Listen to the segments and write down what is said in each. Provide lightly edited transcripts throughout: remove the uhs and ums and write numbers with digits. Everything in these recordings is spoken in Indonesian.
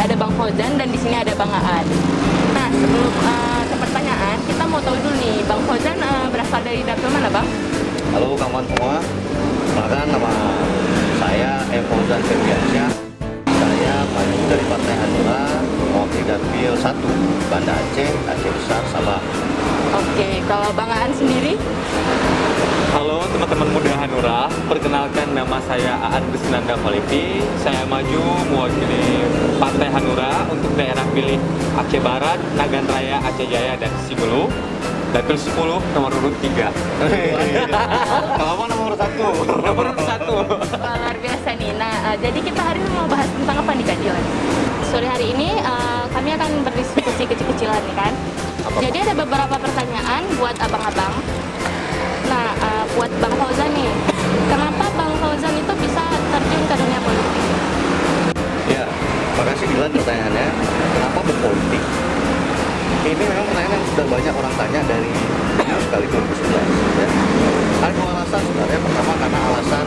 ada Bang Fauzan dan di sini ada Bang Aan. Nah, sebelum ke pertanyaan, kita mau tahu dulu nih, Bang Fauzan berasal dari dapil mana, Bang? Halo kawan semua, perkenalkan nama saya Fauzan Ferdiansyah. Saya maju dari Partai Hanura, mewakili dapil 1 Banda Aceh, Aceh Besar, Sabah. Oke, kalau Bang Aan sendiri? Halo teman-teman muda Hanura, perkenalkan nama saya Aan Bisnanda Valiti. Saya maju mewakili Partai Hanura untuk daerah pilih Aceh Barat, Nagan Raya, Aceh Jaya, dan Sibelu. Dapil 10, nomor urut 3. Kamu nomor 1. Nomor urut 1. Luar biasa nih. Nah, jadi kita hari ini mau bahas tentang apa nih Kak Jilan? Sore hari ini kami akan berdiskusi kecil-kecilan nih kan. Jadi ada beberapa pertanyaan buat abang-abang. Nah, buat Bang Fauzan nih, kenapa Bang Fauzan itu bisa terjun ke dunia politik? Ya, makasih Dilan pertanyaannya. Kenapa berpolitik? Ini memang pertanyaan yang sudah banyak orang tanya dari dulu sekali 2011. Ya. Ada dua alasan sebenarnya. Pertama karena alasan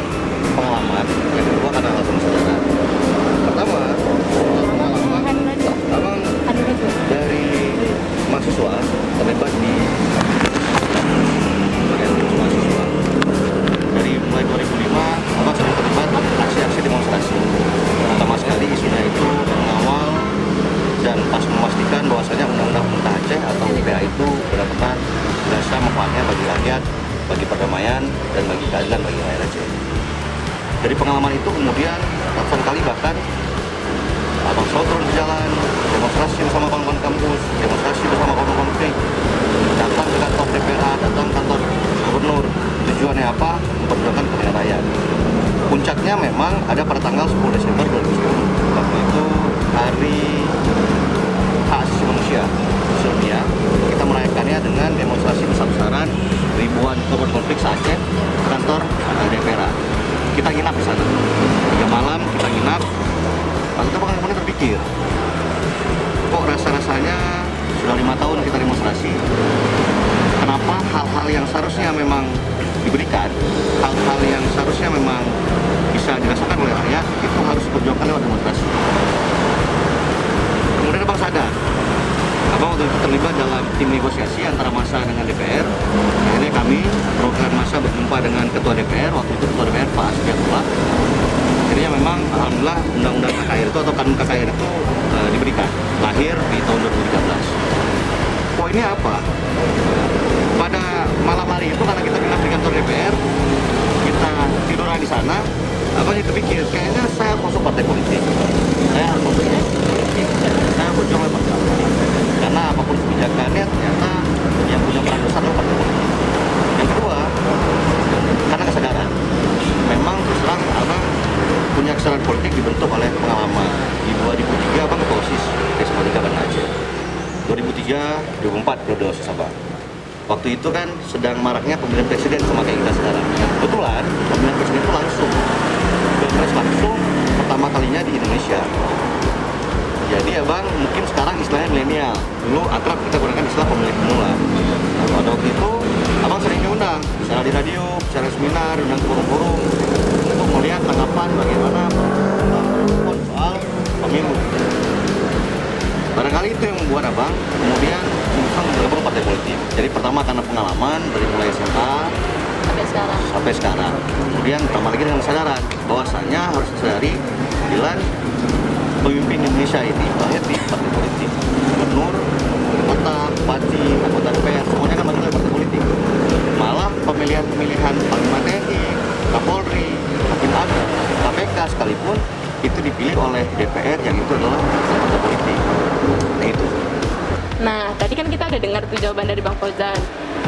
pengalaman, yang kedua karena alasan sejarah. Pertama, pengalaman. Abang dari mahasiswa terlibat di bagian mahasiswa. Dari mulai 2005, abang sering terlibat aksi-aksi demonstrasi. Pertama sekali isunya itu mengawal dan pas memastikan bahwasanya Undang-Undang Pemerintah Aceh atau UPA itu benar-benar berasa manfaatnya bagi rakyat, bagi perdamaian, dan bagi keadilan bagi rakyat Aceh. Dari pengalaman itu kemudian ratusan kali bahkan abang selalu turun ke jalan, demonstrasi bersama kawan-kawan kampus, demonstrasi bersama kawan-kawan konflik, datang ke kantor DPR, datang ke kantor gubernur. Tujuannya apa? Memperjuangkan kepentingan rakyat. Puncaknya memang ada pada tanggal 10 Desember 2010. Waktu itu hari hak asasi manusia sedunia. Kita merayakannya dengan demonstrasi besar-besaran ribuan korban konflik se-Aceh ke kantor DPR. Kita nginap di sana. 3 malam kita nginap. Lalu kita kemudian terpikir, kok rasa-rasanya sudah 5 tahun kita demonstrasi. Kenapa hal-hal yang seharusnya memang diberikan, hal-hal yang seharusnya memang bisa dirasakan oleh rakyat, itu harus diperjuangkan lewat demonstrasi. Kemudian abang sadar, abang waktu itu terlibat dalam tim negosiasi antara massa dengan DPR. Akhirnya kami program massa berjumpa dengan ketua DPR, waktu itu ketua DPR Pak Asfiatullah. Akhirnya memang alhamdulillah undang-undang KKR itu atau kanun KKR itu diberikan, lahir di tahun 2013. Poinnya apa? Pada malam hari itu karena kita pindah di kantor DPR, kita tiduran di sana, abang jadi terpikir, kayaknya saya harus masuk partai politik. Saya harus masuk politik. Saya berjuang lewat partai politik. Karena apapun kebijakannya ternyata yang punya peran besar adalah partai politik. Yang kedua, karena kesadaran. Memang terus terang abang punya kesadaran politik dibentuk oleh pengalaman. Di 2003 abang ketua OSIS PS3 Banda Aceh. 2003-2004 periode OSIS abang. Waktu itu kan sedang maraknya pemilihan presiden sama kayak kita sekarang. Kebetulan pemilihan presiden itu langsung, pilpres langsung pertama kalinya di Indonesia. Jadi abang mungkin sekarang istilahnya milenial. Dulu akrab kita gunakan istilah pemilih pemula. Nah, pada waktu itu abang sering diundang, bicara di radio, bicara seminar, undang ke forum-forum untuk melihat tanggapan bagaimana soal pemilu. Barangkali itu yang membuat abang kemudian memutuskan bergabung partai politik. Jadi pertama karena pengalaman dari mulai SMA sampai sekarang. Kemudian tambah lagi dengan kesadaran bahwasanya harus disadari Dilan pemimpin Indonesia ini lahir di partai politik. Gubernur, kota, bupati, anggota DPR, semuanya kan lahir dari partai politik. Malah pemilihan Panglima TNI, Kapolri, Hakim Agung, KPK sekalipun itu dipilih oleh DPR yang itu adalah partai politik. Nah itu. Nah, tadi kan kita udah dengar tuh jawaban dari Bang Fauzan.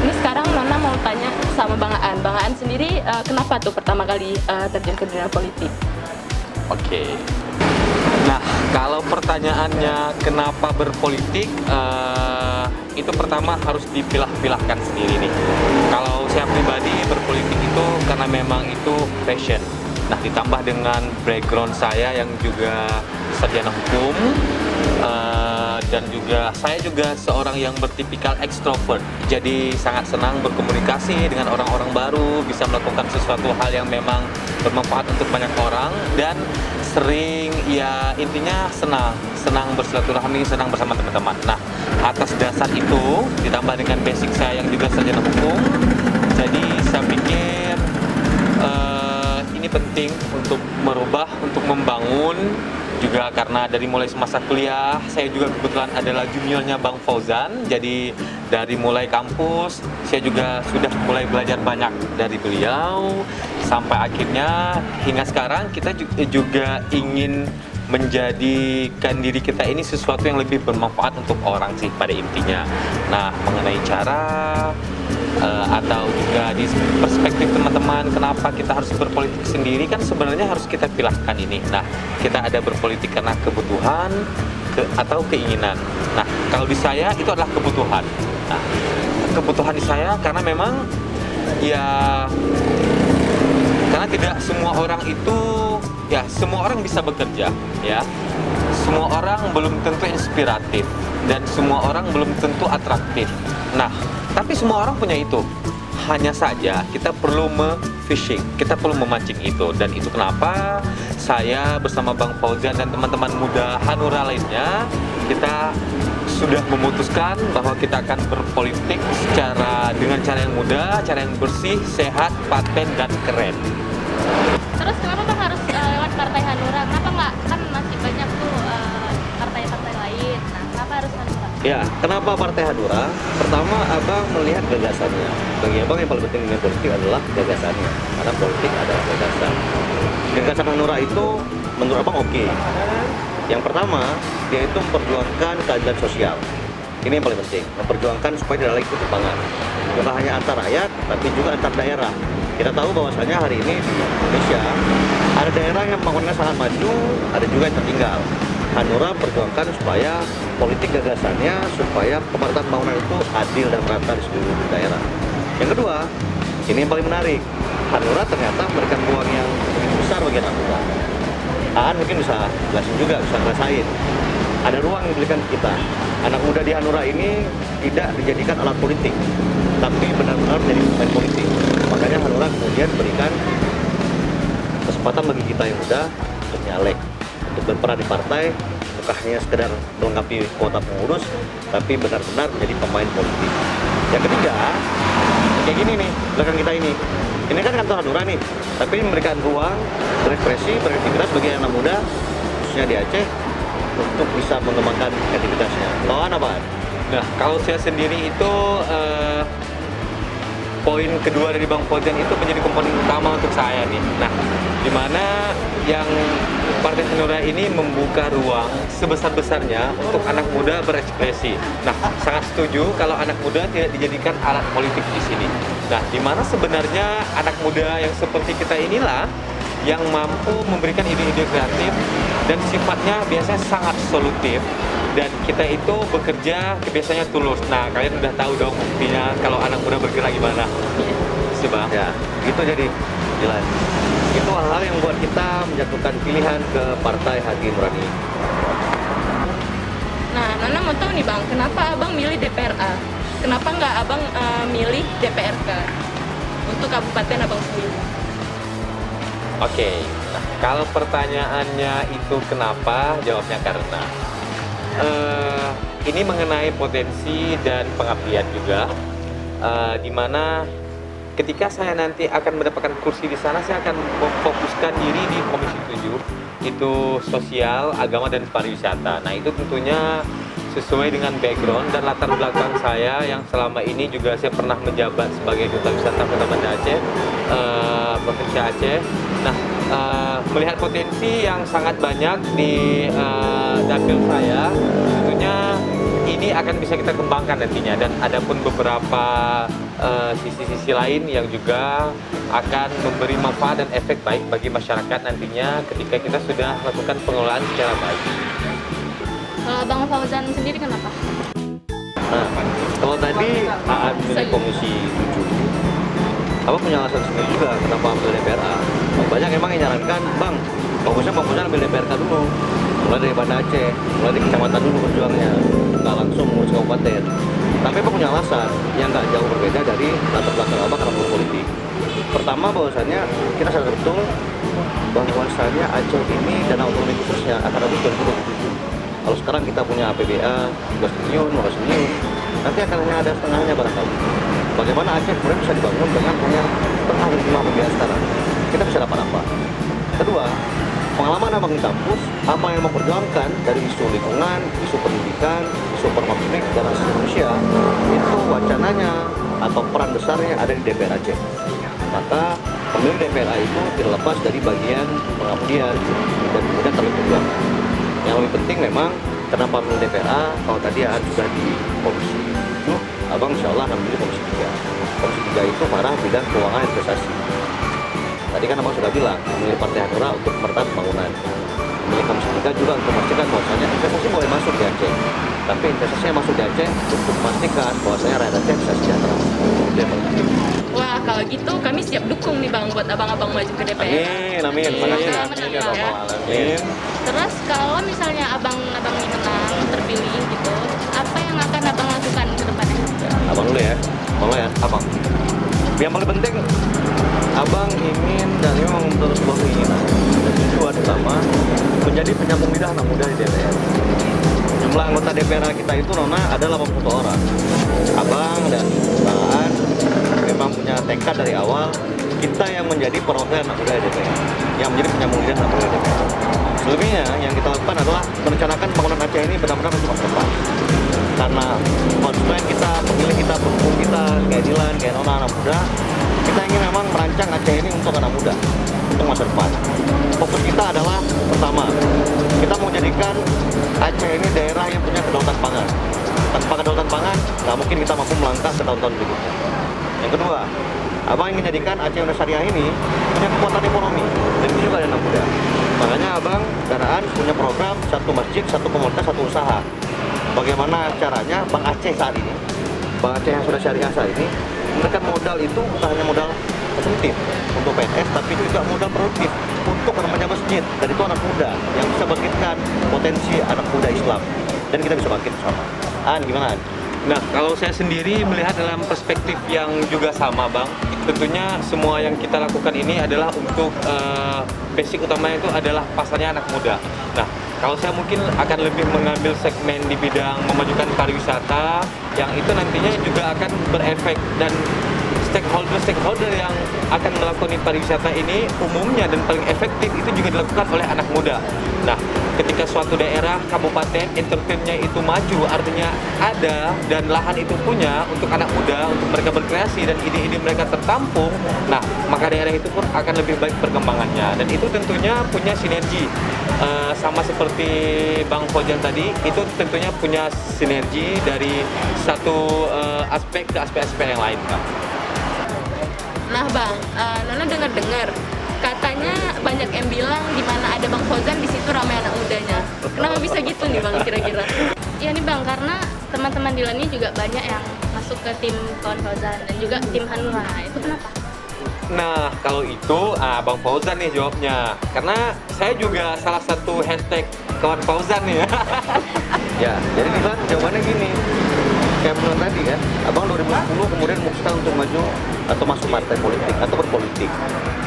Ini sekarang Nona mau tanya sama Bang Aan. Bang Aan sendiri kenapa tuh pertama kali terjun ke dunia politik? Oke. Nah, kalau pertanyaannya kenapa berpolitik, itu pertama harus dipilah-pilahkan sendiri nih. Kalau saya pribadi berpolitik itu karena memang itu passion. Nah, ditambah dengan background saya yang juga sarjana hukum, dan juga saya juga seorang yang bertipikal ekstrovert. Jadi sangat senang berkomunikasi dengan orang-orang baru, bisa melakukan sesuatu hal yang memang bermanfaat untuk banyak orang. Dan sering ya intinya senang bersilaturahmi, senang bersama teman-teman. Nah, atas dasar itu ditambah dengan basic saya yang juga sarjana hukum, jadi saya pikir ini penting untuk merubah, untuk membangun juga karena dari mulai semasa kuliah saya juga kebetulan adalah juniornya Bang Fauzan. Jadi dari mulai kampus saya juga sudah mulai belajar banyak dari beliau sampai akhirnya hingga sekarang kita juga ingin menjadikan diri kita ini sesuatu yang lebih bermanfaat untuk orang sih pada intinya. Nah, mengenai cara atau juga di perspektif teman-teman kenapa kita harus berpolitik sendiri, kan sebenarnya harus kita pilahkan ini. Nah, kita ada berpolitik karena kebutuhan atau keinginan. Nah, kalau di saya itu adalah kebutuhan. Nah, kebutuhan di saya karena memang ya karena tidak semua orang itu ya semua orang bisa bekerja ya. Semua orang belum tentu inspiratif dan semua orang belum tentu atraktif. Nah, tapi semua orang punya itu. Hanya saja kita perlu fishing, kita perlu memancing itu. Dan itu kenapa saya bersama Bang Fauzan dan teman-teman muda Hanura lainnya, kita sudah memutuskan bahwa kita akan berpolitik dengan cara yang mudah, cara yang bersih, sehat, paten, dan keren. Terus kenapa Bang harus lewat Partai Hanura? Kenapa nggak, kan masih banyak tuh partai-partai lain. Nah, kenapa harus Hanura? Ya, kenapa Partai Hanura? Pertama, Abang melihat gagasannya. Bagi Abang yang paling penting dengan politik adalah gagasannya. Karena politik adalah gagasan. Gagasan Hanura itu menurut Abang oke. Yang pertama, dia itu memperjuangkan keadilan sosial. Ini yang paling penting, memperjuangkan supaya tidak lagi ketimpangan. Bukan hanya antar rakyat, tapi juga antar daerah. Kita tahu bahwasanya hari ini di Indonesia ada daerah yang pembangunannya sangat maju, ada juga yang tertinggal. Hanura perjuangkan supaya politik gagasannya supaya pemerataan pembangunan itu adil dan merata di seluruh daerah. Yang kedua, ini yang paling menarik. Hanura ternyata memberikan ruang yang begitu besar bagi anak muda. Aan mungkin bisa jelasin juga, bisa ngerasain. Ada ruang yang diberikan kita. Anak muda di Hanura ini tidak dijadikan alat politik, tapi benar-benar menjadi pemain politik. Makanya Hanura kemudian berikan kesempatan bagi kita yang muda untuk nyalek, untuk berperan di partai, bukan hanya sekedar melengkapi kuota pengurus, tapi benar-benar menjadi pemain politik. Yang ketiga, kayak gini nih, belakang kita ini. Ini kan kantor Hanura nih, tapi memberikan ruang berekspresi, beraktivitas bagi anak muda, khususnya di Aceh, untuk bisa mengembangkan aktivitasnya. Lawan apa? Nah, kalau saya sendiri itu poin kedua dari Bang Fauzan itu menjadi komponen utama untuk saya nih. Nah, dimana yang Partai Hanura ini membuka ruang sebesar-besarnya untuk anak muda berekspresi. Nah, sangat setuju kalau anak muda tidak dijadikan alat politik di sini. Nah, dimana sebenarnya anak muda yang seperti kita inilah yang mampu memberikan ide-ide kreatif dan sifatnya biasanya sangat solutif. Dan kita itu bekerja biasanya tulus. Nah, kalian udah tahu dong buktinya kalau anak muda bergerak gimana. Sih Bang. Ya, itu jadi jelas. Itu hal-hal yang membuat kita menjatuhkan pilihan ke Partai Hati Nurani. Nah, Nana mau tahu nih Bang, kenapa Abang milih DPRA? Kenapa nggak Abang milih DPRK untuk Kabupaten Abang sendiri? Oke, nah, kalau pertanyaannya itu kenapa, jawabnya karena ini mengenai potensi dan pengabdian juga, dimana ketika saya nanti akan mendapatkan kursi di sana, saya akan memfokuskan diri di Komisi 7, itu sosial, agama, dan pariwisata. Nah, itu tentunya sesuai dengan background dan latar belakang saya yang selama ini juga saya pernah menjabat sebagai Duta Wisata Kota Banda Aceh, Provinsi Aceh. Nah, melihat potensi yang sangat banyak di dapil saya, tentunya ini akan bisa kita kembangkan nantinya, dan ada pun beberapa sisi-sisi lain yang juga akan memberi manfaat dan efek baik bagi masyarakat nantinya ketika kita sudah melakukan pengelolaan secara baik. Kalau Bang Fauzan sendiri kenapa? Nah, kalau tadi Aan milih Komisi 7, Abang punya alasan sendiri juga kenapa ambil DPRA. Banyak emang yang nyarankan, Bang, bagusnya Bang Fauzan ambil DPRK dulu, mulai dari Banda Aceh, mulai dari kecamatan dulu berjuangnya, nggak langsung ngurus kabupaten. Tapi Abang punya alasan yang nggak jauh berbeda dari latar belakang Abang karena berpolitik. Pertama, bahwasannya kita sadar betul bahwasannya Aceh ini dana otonomi khususnya akan habis 2027. Kalau sekarang kita punya APBA 3 triliun, 5 triliun, nanti akan hanya ada setengahnya barangkali. Bagaimana Aceh kemudian bisa dibangun dengan punya setengah dari 5 APBA sekarang? Kita bisa dapat apa? Kedua, pengalaman abang di kampus, apa yang memperjuangkan dari isu lingkungan, isu pendidikan, isu permapublik dan asasi manusia, itu wacananya atau peran besarnya ada di DPR Aceh. Maka pemilih DPRA itu tidak lepas dari bagian pengabdian dan kemudian kami perjuangkan. Yang lebih penting memang kenapa pemilih DPRA, kalau tadi sudah di komisi 7, abang insya Allah akan memilih komisi 3. Komisi 3 itu marah bidang keuangan investasi. Tadi kan abang sudah bilang, memilih Partai Hanura untuk merta pembangunan. Memilih komisi 3 juga untuk memastikan bahwasanya investasi boleh masuk di Aceh. Tapi investasinya masuk di Aceh untuk memastikan bahwasanya rakyat Aceh bisa sejahtera. Wah, kalau gitu kami siap dukung nih Bang buat abang-abang maju ke DPR. Amin. Makasih. Amin. Ya, Amin. Terus kalau misalnya abang-abang ini menang, terpilih gitu, apa yang akan abang lakukan ke depannya? Abang dulu ya. Abang. Yang paling penting, abang ingin dan memang terus sebuah keinginan dan tujuan utama menjadi penyambung lidah anak muda di DPR. Jumlah anggota DPR kita itu Nona ada 81 orang. Abang dan Bang Aan memang punya tekad dari awal kita yang menjadi perwakilan anak muda di DPR, yang menjadi penyambung lidah anak muda di DPR. Selebihnya yang kita lakukan adalah merencanakan pembangunan Aceh ini benar-benar untuk masa depan. Karena konstituen kita, pemilih kita, pendukung kita, kayak Dilan, kayak Nona anak muda, kita ingin memang merancang Aceh ini untuk anak muda, untuk masa depan. Fokus kita adalah pertama, kita mau jadikan Aceh ini daerah yang punya kedaulatan pangan. Tanpa kedaulatan pangan, nggak mungkin kita mampu melangkah ke tahun-tahun berikutnya. Yang kedua, abang ingin jadikan Aceh Undang Syariah ini punya kekuatan ekonomi, dan itu juga ada anak muda. Makanya abang dan Aan punya program satu masjid, satu komunitas, satu usaha. Bagaimana caranya Bang Aceh saat ini, Bang Aceh yang sudah syariah saat ini, memberikan modal itu bukan hanya modal insentif untuk PNS, tapi itu juga modal produktif untuk remaja masjid. Dan itu anak muda yang bisa bangkitkan potensi anak muda Islam. Dan kita bisa bangkit bersama. An, gimana An? Nah, kalau saya sendiri melihat dalam perspektif yang juga sama, Bang, tentunya semua yang kita lakukan ini adalah untuk basic utamanya itu adalah pasarnya anak muda. Nah, kalau saya mungkin akan lebih mengambil segmen di bidang memajukan pariwisata, yang itu nantinya juga akan berefek dan stakeholder yang akan melakukan pariwisata ini umumnya dan paling efektif itu juga dilakukan oleh anak muda. Nah, ketika suatu daerah, kabupaten, entertainnya itu maju, artinya ada dan lahan itu punya untuk anak muda, untuk mereka berkreasi dan ide-ide mereka tertampung, nah, maka daerah itu pun akan lebih baik perkembangannya. Dan itu tentunya punya sinergi. Sama seperti Bang Fauzan tadi, itu tentunya punya sinergi dari satu aspek ke aspek-aspek yang lain, Pak. Nah Bang, Nona dengar-dengar katanya banyak yang bilang di mana ada Bang Fauzan di situ ramai anak mudanya. Kenapa bisa gitu nih Bang kira-kira? Iya nih Bang, karena teman-teman Dilan ini juga banyak yang masuk ke tim kawan Fauzan dan juga tim Hanura. Itu kenapa? Nah, kalau itu Bang Fauzan nih jawabnya. Karena saya juga salah satu hashtag kawan Fauzan nih. Ya, jadi Dilan jawabannya gini. Kayak bilang tadi kan, abang 2010 kemudian memutuskan untuk maju atau masuk partai politik atau berpolitik.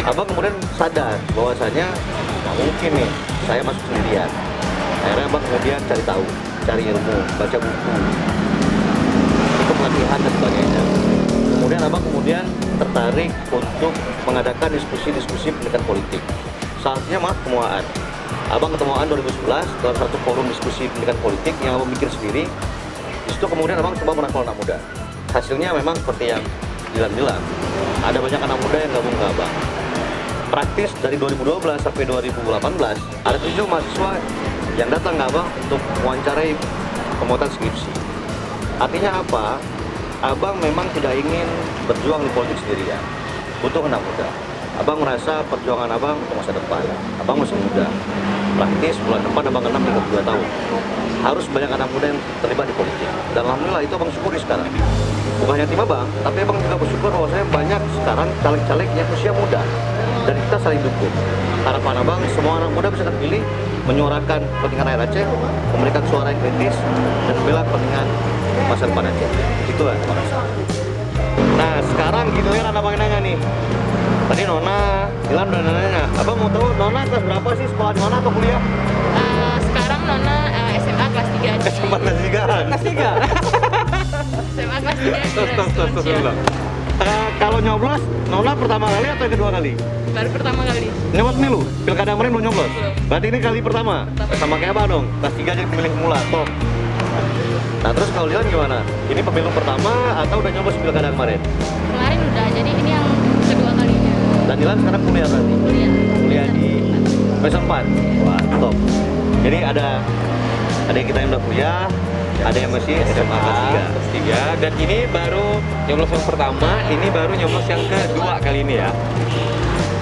Abang kemudian sadar bahwasanya nggak mungkin nih saya masuk sendirian. Akhirnya abang kemudian cari tahu, cari ilmu, baca buku, ikut pelatihan dan sebagainya. Kemudian abang kemudian tertarik untuk mengadakan diskusi-diskusi pendidikan politik. Saatnya kemuaan. Abang ketemuan 2011 dalam satu forum diskusi pendidikan politik yang abang bikin sendiri. Di situ kemudian abang coba merangkul anak muda. Hasilnya memang seperti yang Dilan bilang, ada banyak anak muda yang gabung ke abang. Praktis dari 2012 sampai 2018, ada 7 mahasiswa yang datang ke abang untuk mewawancarai pembuatan skripsi. Artinya apa? Abang memang tidak ingin berjuang di politik sendirian, butuh anak muda. Abang merasa perjuangan abang untuk masa depan. Abang masih muda. Praktis bulan depan abang genap 32 tahun. Harus banyak anak muda yang terlibat di politik. Dan alhamdulillah itu abang syukuri sekarang. Bukan hanya tim abang, tapi abang juga bersyukur bahwa saya banyak sekarang caleg-caleg yang usia muda. Dan kita saling dukung. Harapan abang semua anak muda bisa terpilih, menyuarakan kepentingan rakyat Aceh, memberikan suara yang kritis, dan membela kepentingan masa depan Aceh. Itu lah. Nah sekarang giliran abang nanya nih. Tadi Nona bilang udah nanya. Abang mau tahu Nona kelas berapa sih, sekolah di mana atau kuliah? Sekarang Nona SMA kelas 3 di SMA kelas 3. Kelas 3. SMA kelas 3 di Terus dulu. Kalau nyoblos, Nona pertama kali atau yang kedua kali? Baru pertama kali. Nyoblos pemilu? Pilkada kemarin belum nyoblos? Belum. Berarti ini kali pertama? Sama kayak Abang dong, kelas 3 jadi pemilih pemula, top. Nah terus kalau Dilan gimana? Ini pemilu pertama atau udah nyoblos pilkada kemarin? Kemarin udah, jadi ini yang kedua kalinya. Dan Dilan sekarang kuliah berarti? Kuliah di semester 4? Wah, top. Jadi ada kita yang udah kuliah, ada yang masih SMA kelas 3. Dan ini baru nyoblos yang pertama, ini baru nyoblos yang kedua kali ini ya.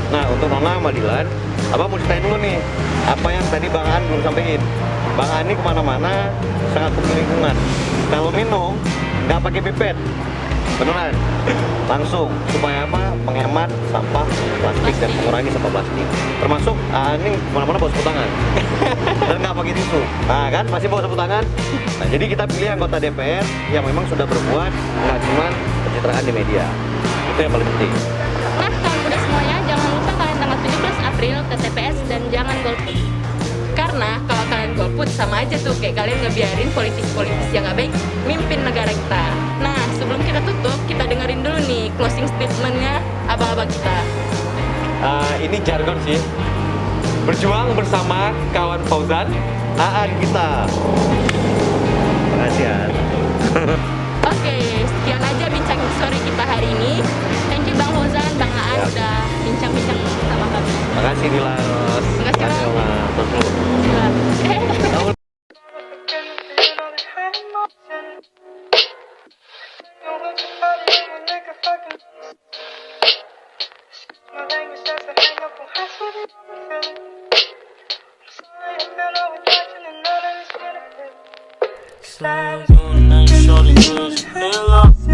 Nah untuk Nona sama Dilan, Abang mau ceritain dulu nih apa yang tadi Bang An belum sampaikan. Bang An ini kemana-mana sangat peduli lingkungan. Kalau minum nggak pakai pipet, beneran, langsung supaya apa? Menghemat sampah plastik dan mengurangi sampah plastik. Termasuk ini kemana-mana bawa sapu tangan dan nggak pakai tisu. Nah kan pasti bawa sapu tangan. Nah jadi kita pilih anggota DPR yang memang sudah berbuat nggak cuma pencitraan di media. Itu yang paling penting. Nah, kawan muda semuanya, jangan lupa kalian tanggal 17 April ke TPS dan jangan golput. Karena kalau kalian golput sama aja tuh kayak kalian ngebiarin politis-politis yang nggak baik mimpin negara kita. Nah, sebelum kita tutup, kita dengerin dulu nih closing statementnya abang-abang kita. Ini jargon sih. Berjuang bersama kawan Fauzan. Aan kita. Makasih ya. Oke, sekian aja bincang sore kita hari ini. Thank you Bang Fauzan, Bang Aan Ya. udah bincang-bincang sama kami. Makasih Dilan. Makasih, Bang. Bang. Terus dulu. Silakan. Slide on that shorty, push, hell up.